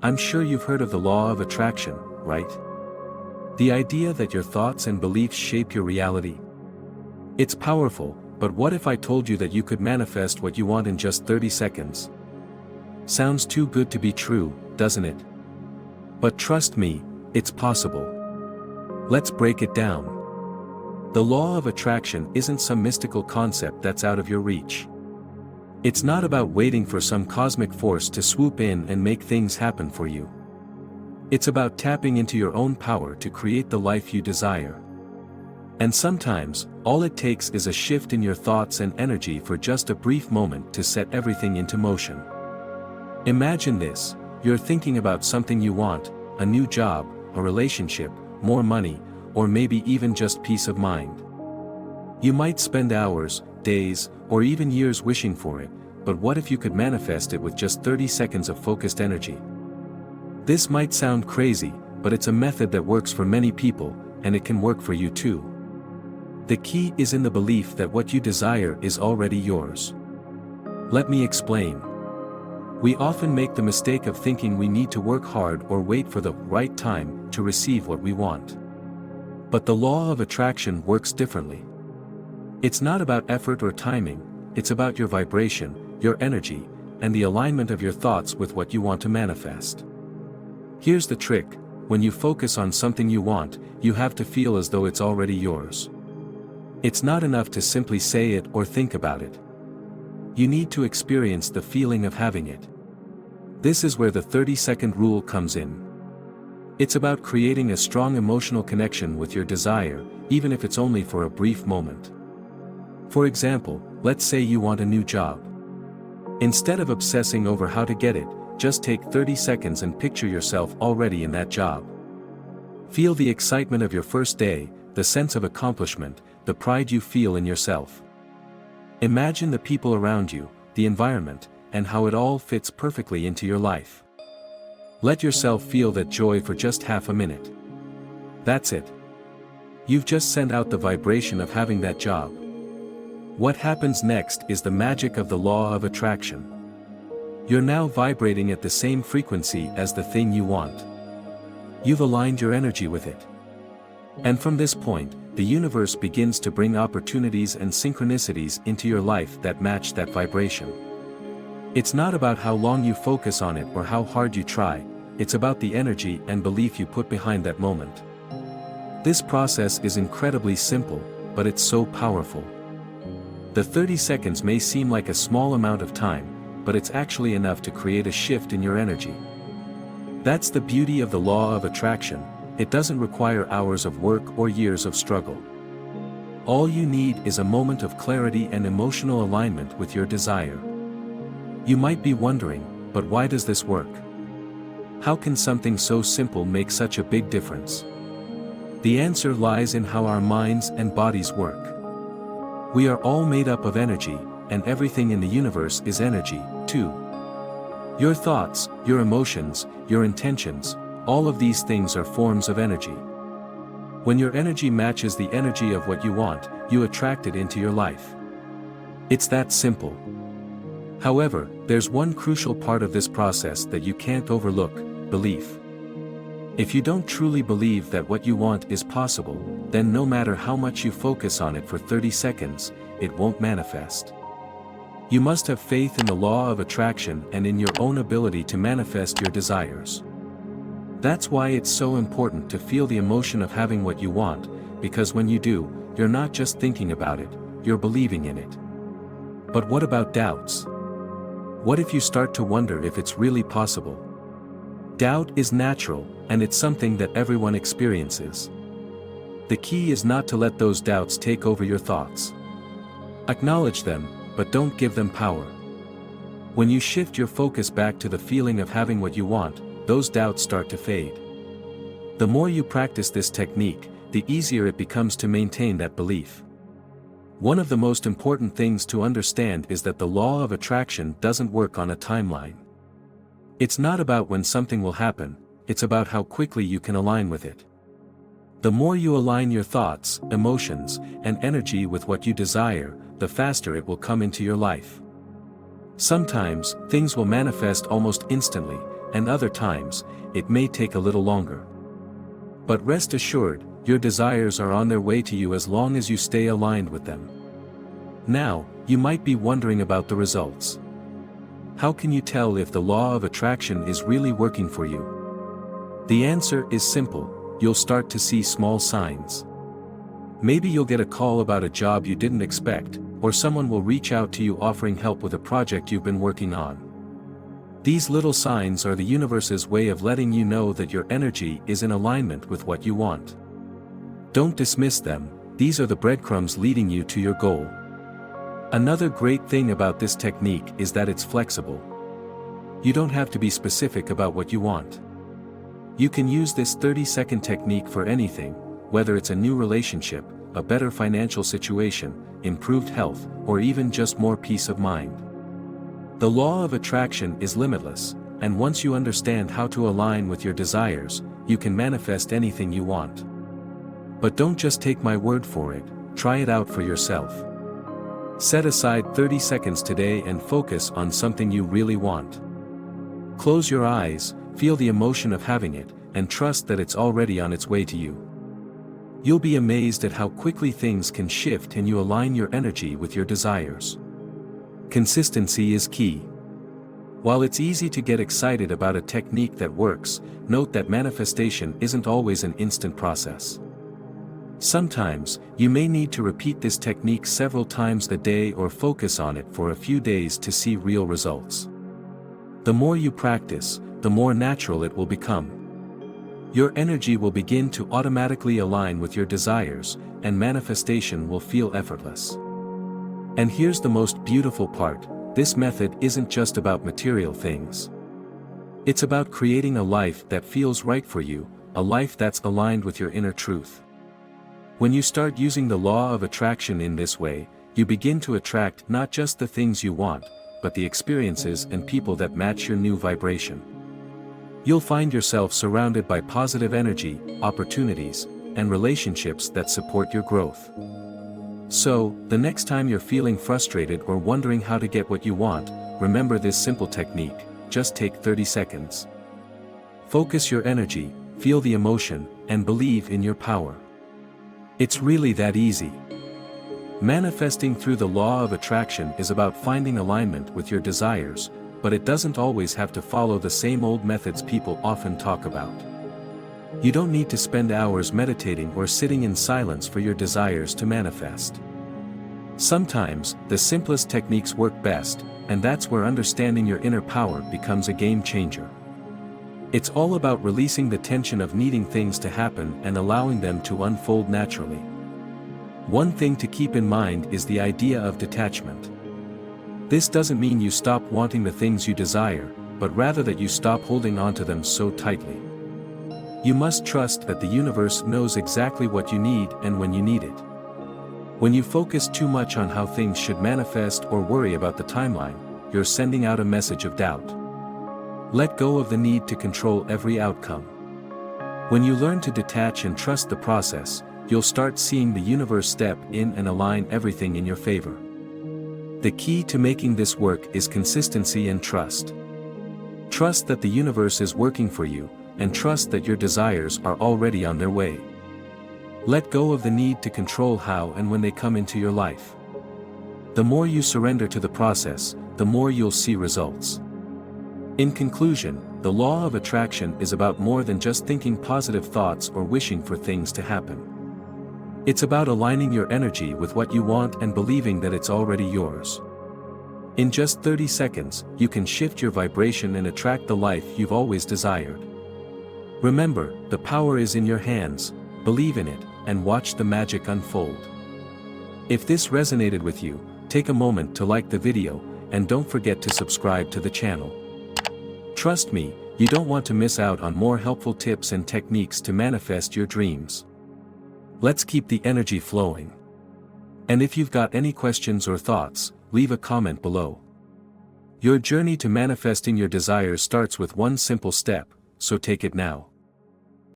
I'm sure you've heard of the law of attraction, right? The idea that your thoughts and beliefs shape your reality. It's powerful, but what if I told you that you could manifest what you want in just 30 seconds? Sounds too good to be true, doesn't it? But trust me, it's possible. Let's break it down. The law of attraction isn't some mystical concept that's out of your reach. It's not about waiting for some cosmic force to swoop in and make things happen for you. It's about tapping into your own power to create the life you desire. And sometimes, all it takes is a shift in your thoughts and energy for just a brief moment to set everything into motion. Imagine this: you're thinking about something you want, a new job, a relationship, more money, or maybe even just peace of mind. You might spend hours, days, or even years wishing for it, but what if you could manifest it with just 30 seconds of focused energy? This might sound crazy, but it's a method that works for many people, and it can work for you too. The key is in the belief that what you desire is already yours. Let me explain. We often make the mistake of thinking we need to work hard or wait for the right time to receive what we want. But the law of attraction works differently. It's not about effort or timing, it's about your vibration, your energy, and the alignment of your thoughts with what you want to manifest. Here's the trick: when you focus on something you want, you have to feel as though it's already yours. It's not enough to simply say it or think about it. You need to experience the feeling of having it. This is where the 30-second rule comes in. It's about creating a strong emotional connection with your desire, even if it's only for a brief moment. For example, let's say you want a new job. Instead of obsessing over how to get it, just take 30 seconds and picture yourself already in that job. Feel the excitement of your first day, the sense of accomplishment, the pride you feel in yourself. Imagine the people around you, the environment, and how it all fits perfectly into your life. Let yourself feel that joy for just half a minute. That's it. You've just sent out the vibration of having that job. What happens next is the magic of the law of attraction. You're now vibrating at the same frequency as the thing you want. You've aligned your energy with it. And from this point, the universe begins to bring opportunities and synchronicities into your life that match that vibration. It's not about how long you focus on it or how hard you try, it's about the energy and belief you put behind that moment. This process is incredibly simple, but it's so powerful. The 30 seconds may seem like a small amount of time, but it's actually enough to create a shift in your energy. That's the beauty of the law of attraction. It doesn't require hours of work or years of struggle. All you need is a moment of clarity and emotional alignment with your desire. You might be wondering, but why does this work? How can something so simple make such a big difference? The answer lies in how our minds and bodies work. We are all made up of energy, and everything in the universe is energy, too. Your thoughts, your emotions, your intentions, all of these things are forms of energy. When your energy matches the energy of what you want, you attract it into your life. It's that simple. However, there's one crucial part of this process that you can't overlook: belief. If you don't truly believe that what you want is possible, then no matter how much you focus on it for 30 seconds, it won't manifest. You must have faith in the law of attraction and in your own ability to manifest your desires. That's why it's so important to feel the emotion of having what you want, because when you do, you're not just thinking about it, you're believing in it. But what about doubts? What if you start to wonder if it's really possible? Doubt is natural, and it's something that everyone experiences. The key is not to let those doubts take over your thoughts. Acknowledge them, but don't give them power. When you shift your focus back to the feeling of having what you want, those doubts start to fade. The more you practice this technique, the easier it becomes to maintain that belief. One of the most important things to understand is that the law of attraction doesn't work on a timeline. It's not about when something will happen, it's about how quickly you can align with it. The more you align your thoughts, emotions, and energy with what you desire, the faster it will come into your life. Sometimes, things will manifest almost instantly, and other times, it may take a little longer. But rest assured, your desires are on their way to you as long as you stay aligned with them. Now, you might be wondering about the results. How can you tell if the law of attraction is really working for you? The answer is simple: you'll start to see small signs. Maybe you'll get a call about a job you didn't expect, or someone will reach out to you offering help with a project you've been working on. These little signs are the universe's way of letting you know that your energy is in alignment with what you want. Don't dismiss them; these are the breadcrumbs leading you to your goal. Another great thing about this technique is that it's flexible. You don't have to be specific about what you want. You can use this 30-second technique for anything, whether it's a new relationship, a better financial situation, improved health, or even just more peace of mind. The law of attraction is limitless, and once you understand how to align with your desires, you can manifest anything you want. But don't just take my word for it, try it out for yourself. Set aside 30 seconds today and focus on something you really want. Close your eyes, feel the emotion of having it, and trust that it's already on its way to you. You'll be amazed at how quickly things can shift and you align your energy with your desires. Consistency is key. While it's easy to get excited about a technique that works, note that manifestation isn't always an instant process. Sometimes, you may need to repeat this technique several times a day or focus on it for a few days to see real results. The more you practice, the more natural it will become. Your energy will begin to automatically align with your desires, and manifestation will feel effortless. And here's the most beautiful part: this method isn't just about material things. It's about creating a life that feels right for you, a life that's aligned with your inner truth. When you start using the law of attraction in this way, you begin to attract not just the things you want, but the experiences and people that match your new vibration. You'll find yourself surrounded by positive energy, opportunities, and relationships that support your growth. So, the next time you're feeling frustrated or wondering how to get what you want, remember this simple technique: just take 30 seconds. Focus your energy, feel the emotion, and believe in your power. It's really that easy. Manifesting through the law of attraction is about finding alignment with your desires, but it doesn't always have to follow the same old methods people often talk about. You don't need to spend hours meditating or sitting in silence for your desires to manifest. Sometimes, the simplest techniques work best, and that's where understanding your inner power becomes a game changer. It's all about releasing the tension of needing things to happen and allowing them to unfold naturally. One thing to keep in mind is the idea of detachment. This doesn't mean you stop wanting the things you desire, but rather that you stop holding on to them so tightly. You must trust that the universe knows exactly what you need and when you need it. When you focus too much on how things should manifest or worry about the timeline, you're sending out a message of doubt. Let go of the need to control every outcome. When you learn to detach and trust the process, you'll start seeing the universe step in and align everything in your favor. The key to making this work is consistency and trust. Trust that the universe is working for you, and trust that your desires are already on their way. Let go of the need to control how and when they come into your life. The more you surrender to the process, the more you'll see results. In conclusion, the law of attraction is about more than just thinking positive thoughts or wishing for things to happen. It's about aligning your energy with what you want and believing that it's already yours. In just 30 seconds, you can shift your vibration and attract the life you've always desired. Remember, the power is in your hands, believe in it, and watch the magic unfold. If this resonated with you, take a moment to like the video, and don't forget to subscribe to the channel. Trust me, you don't want to miss out on more helpful tips and techniques to manifest your dreams. Let's keep the energy flowing. And if you've got any questions or thoughts, leave a comment below. Your journey to manifesting your desires starts with one simple step, so take it now.